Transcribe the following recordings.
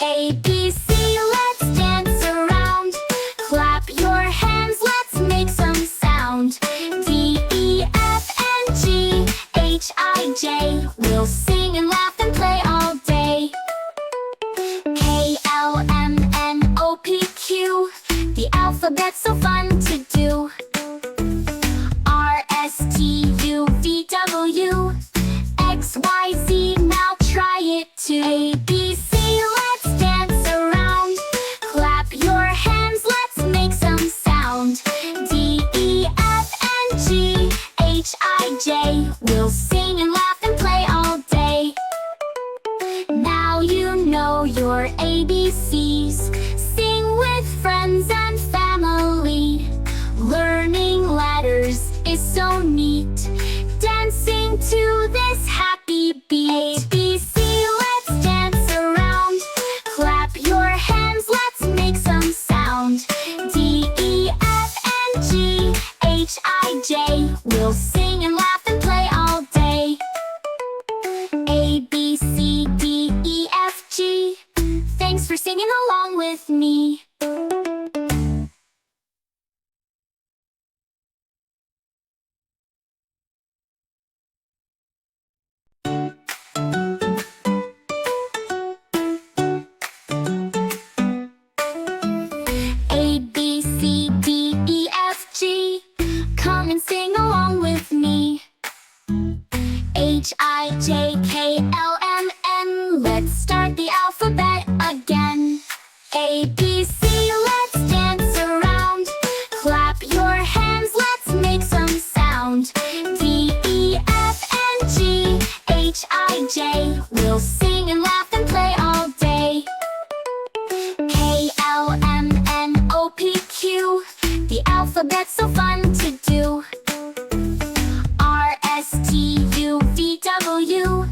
A, B, C, let's dance around. Clap your hands, let's make some sound. D, E, F, and G, H, I, J. We'll sing and laugh and play all day. K, L, M, N, O, P, Q. The alphabet's so fun to do. R, S, T, U, V, W. X, Y, Z, now try it too. A, B, C, let's dance around. Clap your hands, let's make some sound. D, E, F, and G, H, I, J. We'll sing and laugh and play all day. Now you know your ABCs. Sing with friends and family. Learning letters is so neat. Dancing to this happy beat. A, B, C, let's dance around. Clap your hands, let's make some sound. D, E, F, and G, H, I, J. We'll sing and laugh and play all day. A, B, C, D, E, F, G. Thanks for singing along with me. A, B, C, D, E, F, G. Come and sing along with me. H, I, J, K, L, M, N. Let's start the alphabet again. A, B, C, let's dance around. Clap your hands, let's make some sound. D, E, F, and G, H, I, J. We'll sing and laugh and play all day. K, L, M, N, O, P, Q. The alphabet's so fun to do. R, S, T, U, V, W.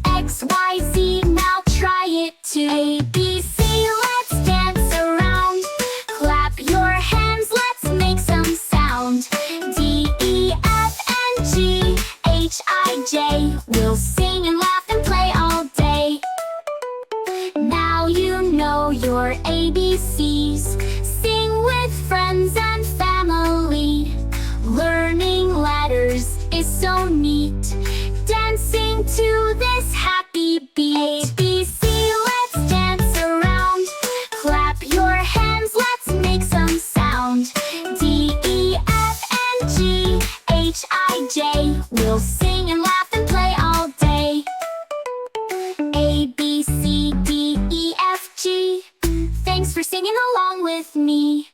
X, Y, Z, now try it too. A, B, C, let's dance around. Clap your hands, let's make some sound. D, E, F, and G, H, I, J. We'll sing and laugh and play all day. Now you know your ABCs. Sing with friends and family. Learning letters is so neat. Dancing to this happy beat. A, B, C, let's dance around. Clap your hands, let's make some sound. D, E, F, and G, H, I, J. We'll sing and laugh and play all day. A, B, C, D, E, F, G. Thanks for singing along with me.